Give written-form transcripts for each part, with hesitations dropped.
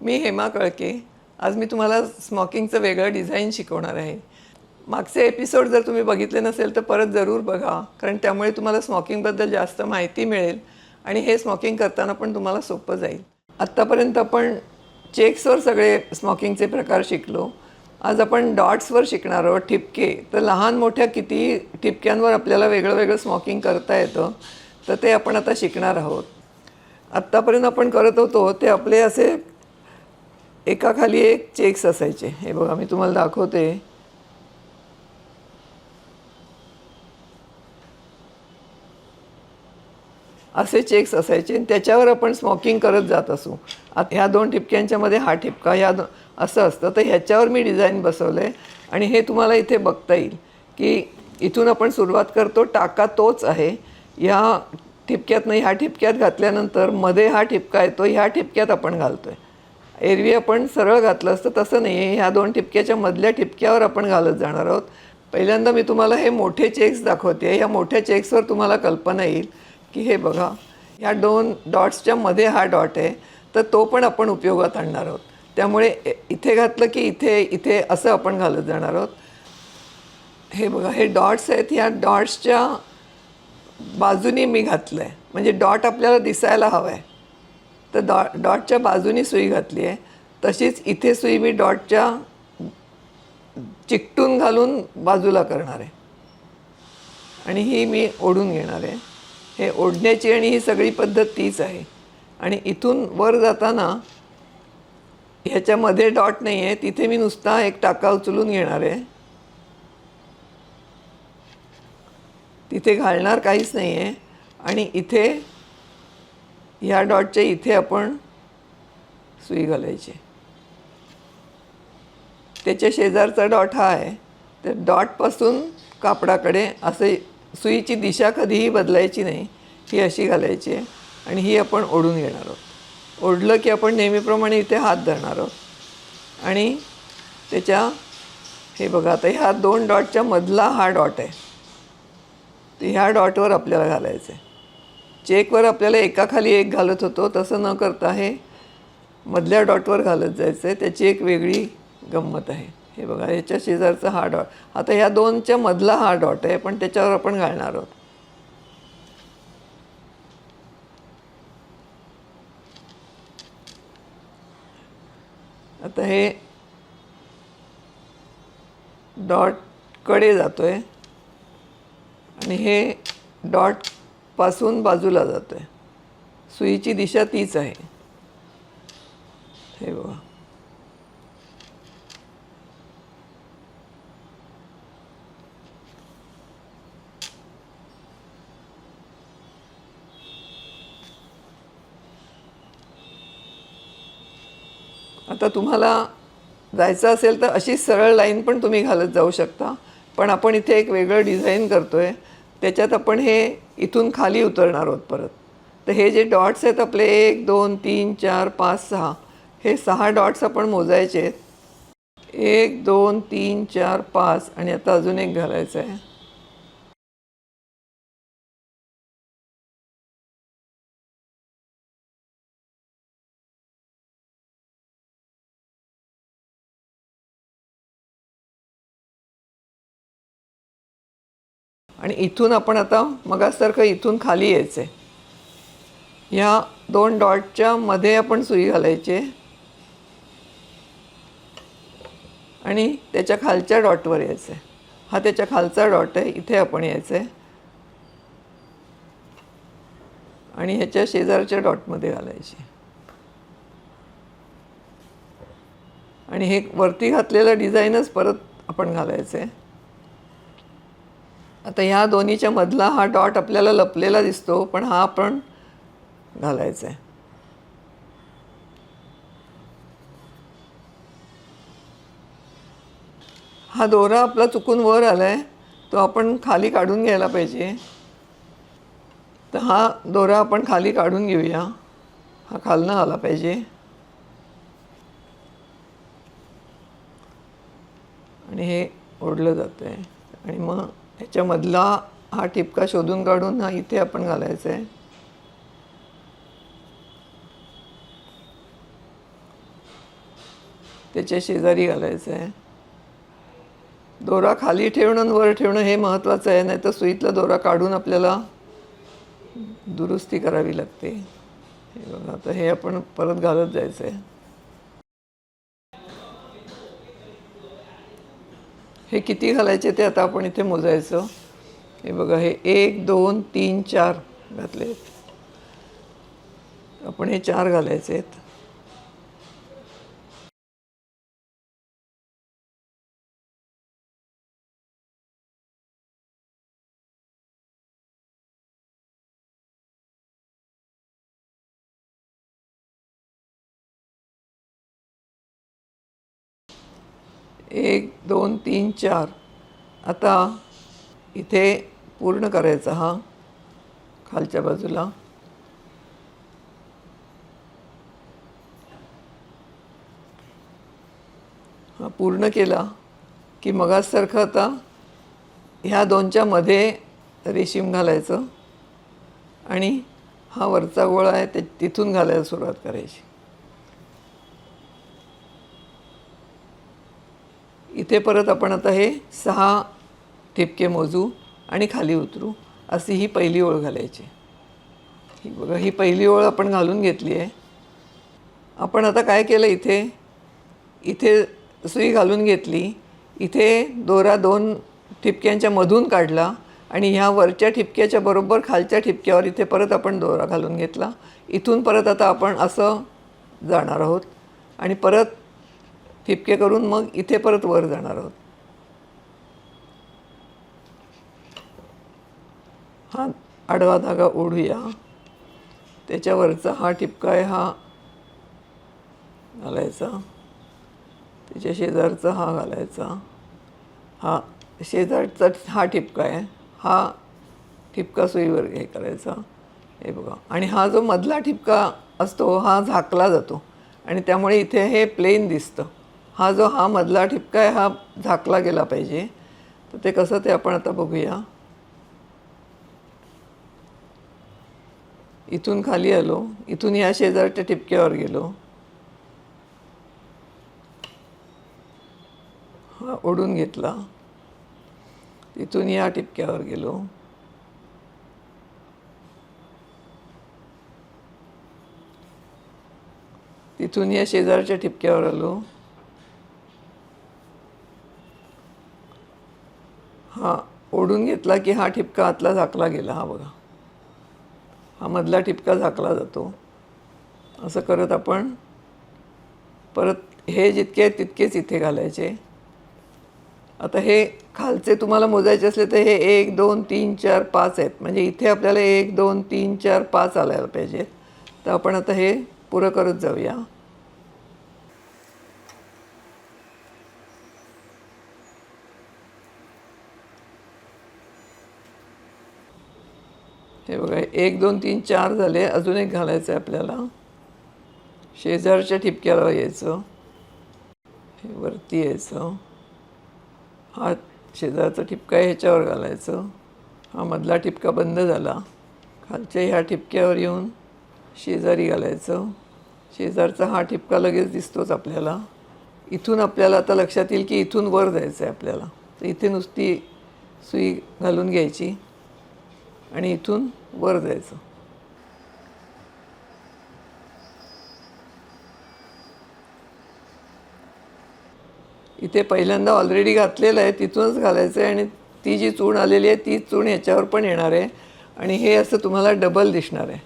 मी हेमा कळके. आज मी तुम्हाला स्मॉकिंगचं वेगळं डिझाईन शिकवणार आहे. मागचे एपिसोड जर तुम्ही बघितले नसेल तर परत जरूर बघा, कारण त्यामुळे तुम्हाला स्मॉकिंगबद्दल जास्त माहिती मिळेल आणि हे स्मॉकिंग करताना पण तुम्हाला सोपं जाईल. आत्तापर्यंत आपण चेक्सवर सगळे स्मॉकिंगचे प्रकार शिकलो. आज आपण डॉट्सवर शिकणार आहोत, ठिपके. तर लहान मोठ्या किती ठिपक्यांवर आपल्याला वेगळं वेगळं स्मॉकिंग करता येतं, तर ते आपण आता शिकणार आहोत. आत्तापर्यंत आपण करत होतो ते आपले असे एकाखाली एक चेक्स असायचे. हे बघा, मी तुम्हाला दाखवते. असे चेक्स असायचे आणि त्याच्यावर आपण स्मॉकिंग करत जात असू. आता ह्या दोन ठिपक्यांच्या मध्ये हा ठिपका, असं असतं. तर ह्याच्यावर मी डिझाईन बसवलं आहे आणि हे तुम्हाला इथे बघता येईल की इथून आपण सुरुवात करतो. टाका तोच आहे. ह्या ठिपक्यातनं ह्या ठिपक्यात घातल्यानंतर मध्ये हा ठिपका येतो, ह्या ठिपक्यात आपण घालतो आहे. एरवी आपण सरळ घातलं असतं, तसं नाही आहे. ह्या दोन ठिपक्याच्या मधल्या ठिपक्यावर आपण घालत जाणार आहोत. पहिल्यांदा मी तुम्हाला हे मोठे चेक्स दाखवते. ह्या मोठ्या चेक्सवर तुम्हाला कल्पना येईल की हे बघा, ह्या दोन डॉट्सच्या मध्ये हा डॉट आहे, तर तो पण आपण उपयोगात आणणार आहोत. त्यामुळे इथे घातलं की इथे इथे असं आपण घालत जाणार आहोत. हे बघा, हे डॉट्स आहेत. ह्या डॉट्सच्या बाजूनी मी घातलं आहे, म्हणजे डॉट आपल्याला दिसायला हवं आहे. तर डॉटच्या बाजूनी सुई घातली आहे. तशीच इथे सुई मी डॉटच्या चिकटून घालून बाजूला करणार आहे आणि ही मी ओढून घेणार आहे. हे ओढण्याची आणि ही सगळी पद्धत तीच आहे. आणि इथून वर जाताना ह्याच्यामध्ये डॉट नाही आहे, तिथे मी नुसता एक टाका उचलून घेणार आहे. तिथे घालणार काहीच नाही आहे. आणि इथे ह्या डॉटच्या इथे आपण सुई घालायची. त्याच्या शेजारचा डॉट हा आहे. तर डॉटपासून कापडाकडे असे सुईची दिशा कधीही बदलायची नाही. ही अशी घालायची आहे आणि ही आपण ओढून घेणार आहोत. ओढलं की आपण नेहमीप्रमाणे इथे हात धरणार आहोत आणि त्याच्या हे बघा, आता ह्या दोन डॉटच्या मधला हा डॉट आहे. तर ह्या डॉटवर आपल्याला घालायचं आहे. चेकवर आपल्याला एकाखाली एक घालत होतो, तसं न करता हे मधल्या डॉटवर घालत जायचं आहे. त्याची एक वेगळी गंमत आहे. हे बघा, ह्याच्या शेजारचा हा डॉट. आता ह्या दोनच्या मधला हा डॉट आहे, पण त्याच्यावर आपण घालणार आहोत. आता हे डॉटकडे जातो आहे आणि हे डॉटपासून बाजूला जातो आहे. सुईची दिशा तीच आहे. हे बघा, आता तुम्हाला जायचं असेल तर अशी सरळ लाईन पण तुम्ही घालत जाऊ शकता. पण आपण इथे एक वेगळं डिझाईन करतो आहे. त्याच्यात आपण हे इथून खाली उतरणार आहोत परत. तर हे जे डॉट्स आहेत आपले 1 2 3 4 5 6, हे 6 डॉट्स आपण मोजायचे आहेत. 1 2 3 4 5 आणि आता अजून एक घालायचं आहे. आणि इथून आपण आता मगासारखं इथून खाली यायचं आहे. ह्या दोन डॉटच्या मध्ये आपण सुई घालायची आहे आणि त्याच्या खालच्या डॉटवर यायचं आहे. हा त्याच्या खालचा डॉट आहे, इथे आपण यायचं आहे आणि ह्याच्या शेजारच्या डॉटमध्ये घालायची. आणि हे वरती घातलेलं डिझाईनच परत आपण घालायचं आहे. आता ह्या दोन्हीच्या मधला हा डॉट आपल्याला लपलेला दिसतो, पण हा आपण घालायचा आहे. हा दोरा आपला चुकून वर आला आहे, तो आपण खाली काढून घ्यायला पाहिजे. तर हा दोरा आपण खाली काढून घेऊया. हा खालनं आला पाहिजे आणि हे ओढलं जातं आहे. आणि मग ह्याच्यामधला हा टिपका शोधून काढून हा इथे आपण घालायचा आहे. त्याच्या शेजारी घालायचं आहे. दोरा खाली ठेवणं आणि वर ठेवणं हे महत्त्वाचं आहे, नाही तर सुईतला दोरा काढून आपल्याला दुरुस्ती करावी लागते. हे बघा, आता हे आपण परत घालत जायचं आहे. हे किती घालायचे ते आता आपण इथे मोजायचं. हे बघा, हे 1 2 3 4 घातले आहेत. आपण हे 4 घालायचे आहेत. एक 2 3 4. आता इथे पूर्ण करायचा हा खालच्या बाजूला. हा पूर्ण केला की मगाचसारखं आता ह्या दोनच्या मध्ये रेशीम घालायचं आणि हा वरचा गोळा आहे ते तिथून घालायला सुरुवात करायची. इथे परत आपण आता हे 6 ठिपके मोजू आणि खाली उतरू. अशी ही पहिली ओळ घालायची. ही बघा, ही पहिली ओळ आपण घालून घेतली आहे. आपण आता काय केलं, इथे सुई घालून घेतली, इथे दोरा 2 ठिपक्यांच्या मधून काढला आणि ह्या वरच्या ठिपक्याच्या बरोबर खालच्या ठिपक्यावर इथे परत आपण दोरा घालून घेतला. इथून परत आता आपण असं जाणार आहोत आणि परत ठिपके करून मग इथे परत वर जाणार आहोत. हा आडवा धागा ओढूया. त्याच्यावरचा हा ठिपका आहे हा घालायचा. त्याच्या शेजारचा हा घालायचा. हा शेजारचा हा ठिपका आहे, हा ठिपका सुईवर हे करायचा. हे बघा, आणि हा जो मधला ठिपका असतो हा झाकला जातो आणि त्यामुळे इथे हे प्लेन दिसतं. हा मधला ठिपका आहे हा झाकला गेला पाहिजे. तर ते कसं ते आपण आता बघूया. इथून खाली आलो, इथून ह्या शेजारच्या ठिपक्यावर गेलो, हा ओढून घेतला, तिथून या ठिपक्यावर गेलो, तिथून या शेजारच्या ठिपक्यावर आलो, हा ओढून घेतला की हा ठिपका आतला झाकला गेला. हा बघा, हा मधला ठिपका झाकला जातो. असं करत आपण परत हे जितके आहेत तितकेच इथे घालायचे. आता हे खालचे तुम्हाला मोजायचे असले तर हे 1 2 3 4 5 आहेत. म्हणजे इथे आपल्याला 1 2 3 4 5 आलायला पाहिजेत. तर आपण आता हे पुरं करत जाऊया. हे बघा, 1 2 3 4 झाले. अजून एक घालायचं आहे आपल्याला. शेजारच्या ठिपक्याला यायचं, हे वरती यायचं, हा शेजारचा ठिपका आहे ह्याच्यावर घालायचं. हा मधला ठिपका बंद झाला. खालच्या ह्या ठिपक्यावर येऊन शेजारी घालायचं. शेजारचा हा ठिपका लगेच दिसतोच आपल्याला. इथून आपल्याला आता लक्षात येईल की इथून वर जायचं आहे आपल्याला. तर इथे नुसती सुई घालून घ्यायची आणि इथून वर जायचं. इथे पहिल्यांदा ऑलरेडी घातलेलं आहे तिथूनच घालायचं आहे आणि ती जी चूण आलेली आहे ती चूण ह्याच्यावर पण येणार आहे आणि हे असं तुम्हाला डबल दिसणार आहे.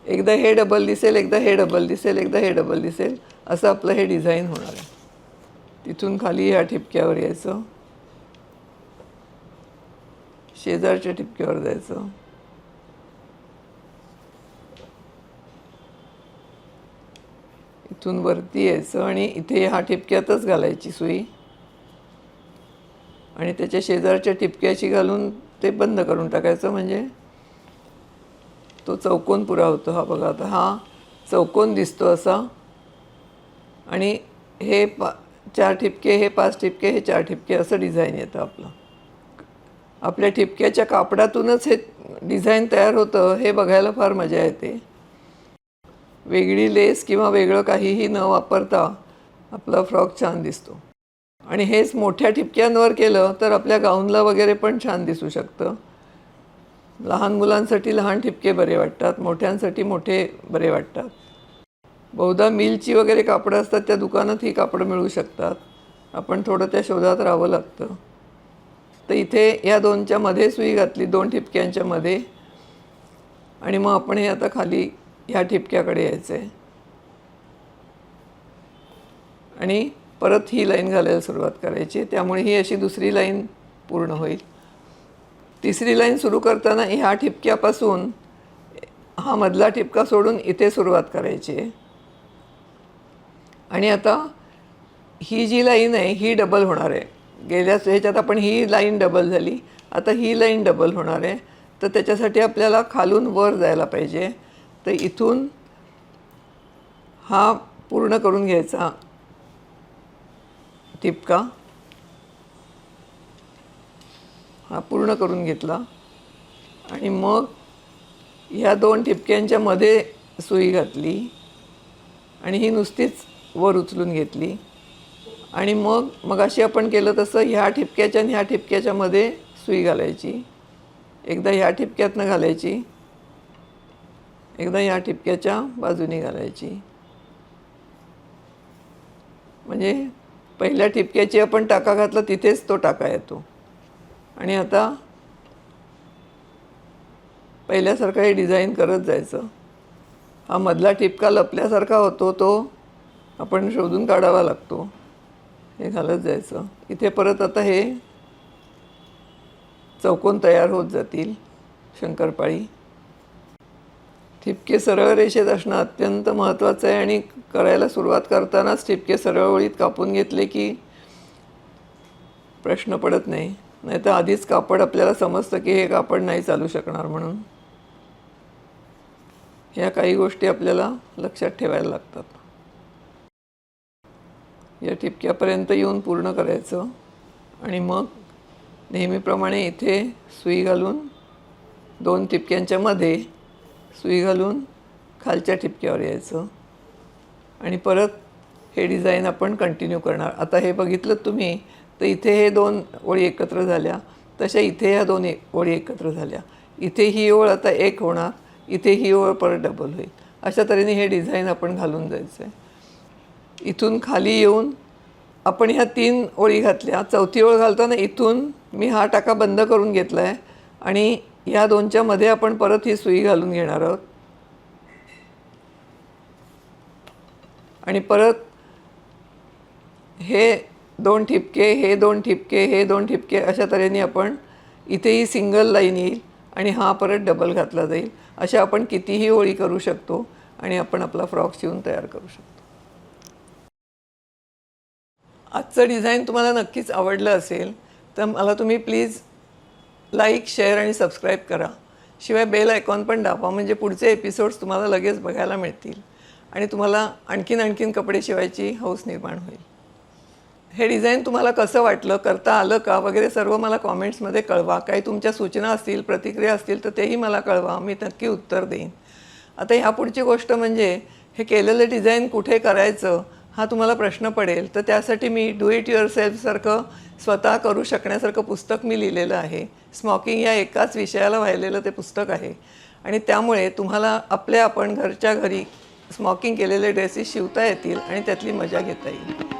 एकदा हे डबल दिसेल, एकदा हे डबल दिसेल, एकदा हे डबल दिसेल, असं आपलं हे डिझाईन होणार आहे. तिथून खाली ह्या ठिपक्यावर यायचं, शेजारच्या ठिपक्यावर जायचं, इथून वरती यायचं आणि इथे ह्या ठिपक्यातच घालायची सुई आणि त्याच्या शेजारच्या ठिपक्याची घालून ते बंद करून टाकायचं. म्हणजे तो चौकोन पुरा होतो. हा बघा, आता हा चौकोन दिसतो असा आणि हे 4 ठिपके, हे 5 ठिपके, हे 4 ठिपके, असं डिझाईन येतं आपलं. आपल्या ठिपक्याच्या कापडातूनच हे डिझाईन तयार होतं. हे बघायला फार मजा येते. वेगळी लेस किंवा वेगळं काहीही न वापरता आपला फ्रॉक छान दिसतो. आणि हेच मोठ्या ठिपक्यांवर केलं तर आपल्या गाऊनला वगैरे पण छान दिसू शकतं. लहान मुलांसाठी लहान ठिपके बरे वाटतात, मोठ्यांसाठी मोठे बरे वाटतात. बहुधा मिलची वगैरे कापडं असतात त्या दुकानात ही कापडं मिळू शकतात. आपण थोडं त्या शोधात राहावं लागतं. तर इथे या दोनच्या मध्ये सुई घातली, 2 ठिपक्यांच्या मध्ये. आणि मग आपण हे आता खाली ह्या ठिपक्याकडे यायचं आहे आणि परत ही लाईन घालायला सुरुवात करायची. त्यामुळे ही अशी दुसरी लाईन पूर्ण होईल. तिसरी लाईन सुरू करताना ह्या ठिपक्यापासून हा मधला ठिपका सोडून इथे सुरुवात करायची आहे. आणि आता ही जी लाईन आहे ही डबल होणार आहे. गेल्या ह्याच्यात आपण ही लाईन डबल झाली, आता ही लाईन डबल होणार आहे. तर त्याच्यासाठी आपल्याला खालून वर जायला पाहिजे. तर इथून हा पूर्ण करून घ्यायचा ठिपका. हा पूर्ण करून घेतला आणि मग ह्या 2 ठिपक्यांच्या मध्ये सुई घातली आणि ही नुसतीच वर उचलून घेतली. आणि मग अशी आपण केलं तसं ह्या ठिपक्याच्या आणि ह्या ठिपक्याच्या मध्ये सुई घालायची. एकदा ह्या ठिपक्यातनं घालायची, एकदा ह्या ठिपक्याच्या बाजूने घालायची. म्हणजे पहिल्या ठिपक्याची आपण टाका घातला तिथेच तो टाका येतो. आणि आता पहिल्यासारखं हे डिझाईन करत जायचं. हा मधला ठिपका लपल्यासारखा होतो, तो आपण शोधून काढावा लागतो. हे घालत जायचं. इथे परत आता हे चौकोन तयार होत जातील शंकरपाळी. ठिपके सरळ रेषेत असणं अत्यंत महत्त्वाचं आहे आणि करायला सुरुवात करतानाच ठिपके सरळ ओळीत कापून घेतले की प्रश्न पडत नाही. नाहीतर आधीच कापड आपल्याला समजतं की हे कापड नाही चालू शकणार. म्हणून ह्या काही गोष्टी आपल्याला लक्षात ठेवायला लागतात. या ठिपक्यापर्यंत येऊन पूर्ण करायचं आणि मग नेहमीप्रमाणे इथे सुई घालून 2 ठिपक्यांच्या मध्ये सुई घालून खालच्या ठिपक्यावर यायचं आणि परत हे डिझाईन आपण कंटिन्यू करणार. आता हे बघितलं तुम्ही तर इथे हे 2 ओळी एकत्र झाल्या, तशा इथे ह्या 2 ओळी एकत्र झाल्या. इथे ही ओळ आता एक होणार, इथे ही ओळ परत डबल होईल. अशा तऱ्हेने हे डिझाईन आपण घालून जायचं आहे. इथून खाली येऊन आपण ह्या 3 ओळी घातल्या. चौथी ओळ घालताना इथून मी हा टाका बंद करून घेतला आहे आणि ह्या 2च्या मध्ये आपण परत ही सुई घालून घेणार आहोत. आणि परत हे 2 ठिपके, हे 2 ठिपके, हे 2 ठिपके अशा तऱ्हेने आपण इथेही सिंगल लाईन येईल आणि हा परत डबल घातला जाईल. अशा आपण कितीही ओळी करू शकतो आणि आपण आपला फ्रॉक शिवून तयार करू शकतो. आजचं डिझाईन तुम्हाला नक्कीच आवडलं असेल तर मला तुम्ही प्लीज लाईक, शेअर आणि सबस्क्राईब करा. शिवाय बेल आयकॉन पण दाबा, म्हणजे पुढचे एपिसोड्स तुम्हाला लगेच बघायला मिळतील आणि तुम्हाला आणखीन कपडे शिवायची हौस निर्माण होईल. हे डिझाईन तुम्हाला कसं वाटलं, करता आलं का वगैरे सर्व मला कॉमेंट्समध्ये कळवा. काही तुमच्या सूचना असतील, प्रतिक्रिया असतील तर तेही मला कळवा, मी नक्की उत्तर देईन. आता ह्यापुढची गोष्ट म्हणजे हे केलेलं डिझाईन कुठे करायचं हा तुम्हाला प्रश्न पडेल. तर त्यासाठी मी डू इट युअरसेल्फसारखं स्वतः करू शकण्यासारखं पुस्तक मी लिहिलेलं आहे. स्मॉकिंग या एकाच विषयाला वाहिलेलं ते पुस्तक आहे आणि त्यामुळे तुम्हाला आपण घरच्या घरी स्मॉकिंग केलेले ड्रेसेस शिवता येतील आणि त्यातली मजा घेता येईल.